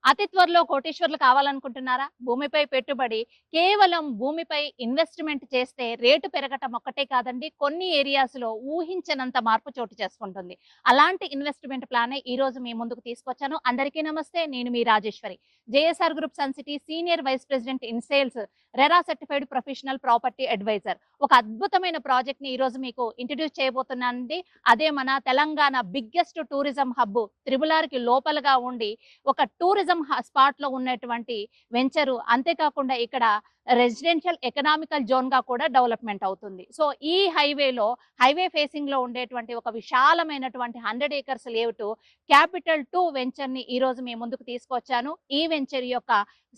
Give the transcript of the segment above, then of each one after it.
అతి త్వరలో కోటీశ్వర్లు కావాలనుకుంటున్నారా? భూమిపై పెట్టుబడి కేవలం భూమిపై ఇన్వెస్ట్‌మెంట్ చేస్తే రేటు పెరగటం ఒక్కటే కాదండి. కొన్ని ఏరియాస్‌లో ఊహించనంత మార్పు చోటు చేసుకుంటుంది. అలాంటి ఇన్వెస్ట్‌మెంట్ ప్లానే ఈరోజు మీ ముందుకు తీసుకొచ్చాను. అందరికీ నమస్తే. నేను మీ Rajeshwari. JSR group Sun City senior vice president in sales, RERA certified professional property adviser. ఒక అద్భుతమైన ప్రాజెక్ట్‌ని ఈరోజు మీకు ఇంట్రొడ్యూస్ చేయబోతున్నానండి. అదే మన Telangana biggest tourism hub triple ఆర్‌కి లోపలగా ఉండి ఒక టూరిజం స్పాట్ లో ఉన్నటువంటి వెంచరు. అంతేకాకుండా ఇక్కడ రెసిడెన్షియల్ ఎకనామికల్ జోన్ గా కూడా డెవలప్మెంట్ అవుతుంది. సో ఈ హైవే ఫేసింగ్ లో ఉండేటువంటి ఒక విశాలమైనటువంటి 100 ఏకర్స్ లేఅవుట్ క్యాపిటల్ 2 వెంచర్ ని ఈ రోజు మీ ముందుకు తీసుకొచ్చాను. ఈ వెంచర్ యొక్క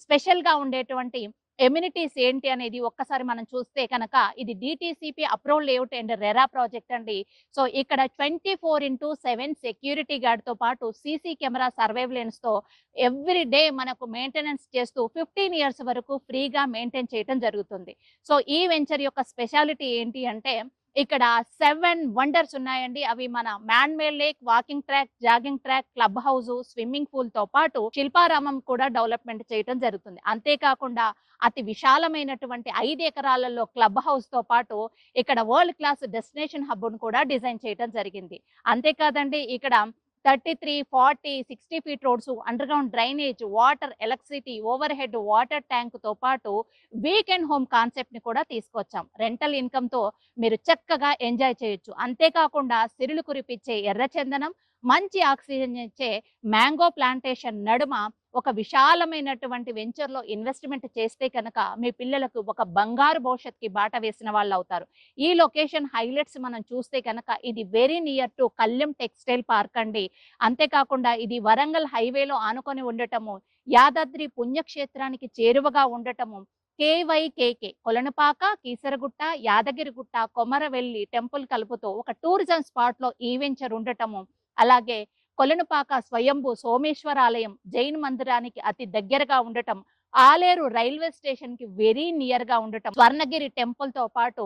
స్పెషల్ గా ఉండేటువంటి ఎమ్యూనిటీస్ ఏంటి అనేది ఒక్కసారి మనం చూస్తే కనుక ఇది DTCP approval layout and RERA project అండి. సో ఇక్కడ 24/7 సెక్యూరిటీ గార్డ్ తో పాటు సీసీ కెమెరా సర్వైలెన్స్ తో ఎవ్రీ డే మనకు మెయింటెనెన్స్ చేస్తూ 15 ఇయర్స్ వరకు ఫ్రీగా మెయింటైన్ చేయడం జరుగుతుంది. సో ఈ వెంచర్ యొక్క స్పెషాలిటీ ఏంటి అంటే ఇక్కడ 7 వండర్స్ ఉన్నాయండి. అవి మన man made lake, walking track, jogging track, club house, swimming pool తో పాటు శిల్పారామం కూడా డెవలప్మెంట్ చేయడం జరుగుతుంది. అంతేకాకుండా అతి విశాలమైనటువంటి 5 ఎకరాలలో క్లబ్ హౌస్ తో పాటు ఇక్కడ వరల్డ్ క్లాస్ డెస్టినేషన్ హబ్ ను కూడా డిజైన్ చేయడం జరిగింది. అంతేకాదండి ఇక్కడ 33, 40, 60 feet roads, under ground drainage, water, electricity, over head water tank తో పాటు వీకెండ్ హోమ్ కాన్సెప్ట్ ని కూడా తీసుకొచ్చాం. రెంటల్ ఇన్కమ్ తో మీరు చక్కగా ఎంజాయ్ చేయొచ్చు. అంతేకాకుండా సిరులు కురిపించే ఎర్రచందనం, మంచి ఆక్సిజన్ ఇచ్చే మ్యాంగో ప్లాంటేషన్ నడుమ ఒక విశాలమైనటువంటి వెంచర్ లో ఇన్వెస్ట్మెంట్ చేస్తే కనుక మీ పిల్లలకు ఒక బంగారు భవిష్యత్తుకి బాట వేసిన వాళ్ళు అవుతారు. ఈ లొకేషన్ హైలైట్స్ మనం చూస్తే కనుక ఇది వెరీ నియర్ టు కళ్యం టెక్స్టైల్ పార్క్ అండి. అంతేకాకుండా ఇది వరంగల్ హైవేలో ఆనుకొని ఉండటము, యాదాద్రి పుణ్యక్షేత్రానికి చేరువగా ఉండటము, కేవైకేకే కొలనుపాక, కీసరగుట్ట, యాదగిరిగుట్ట, కొమరవెల్లి టెంపుల్ కలుపుతూ ఒక టూరిజం స్పాట్ లో ఈ వెంచర్ ఉండటము, అలాగే కొలనుపాక స్వయంభూ సోమేశ్వర ఆలయం జైన్ మందిరానికి అతి దగ్గరగా ఉండటం, ఆలేరు రైల్వే స్టేషన్ కి వెరీ నియర్ గా ఉండటం, స్వర్ణగిరి టెంపుల్ తో పాటు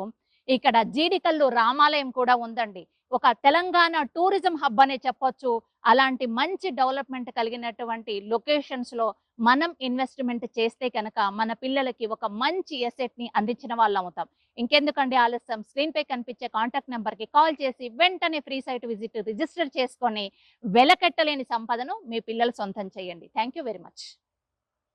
ఇక్కడ జీడికల్లు రామాలయం కూడా ఉందండి. ఒక తెలంగాణ టూరిజం హబ్ అనే చెప్పొచ్చు. అలాంటి మంచి డెవలప్మెంట్ కలిగినటువంటి లొకేషన్స్ లో మనం ఇన్వెస్ట్మెంట్ చేస్తే కనుక మన పిల్లలకి ఒక మంచి ఎసెట్ ని అందించిన వాళ్ళం అవుతాం. ఇంకెందుకండి ఆలస్యం, స్క్రీన్ పై కనిపించే కాంటాక్ట్ నెంబర్ కి కాల్ చేసి వెంటనే ఫ్రీ సైట్ విజిట్ రిజిస్టర్ చేసుకొని వెలకట్టలేని సంపదను మీ పిల్లలు సొంతం చేయండి. Thank you very much.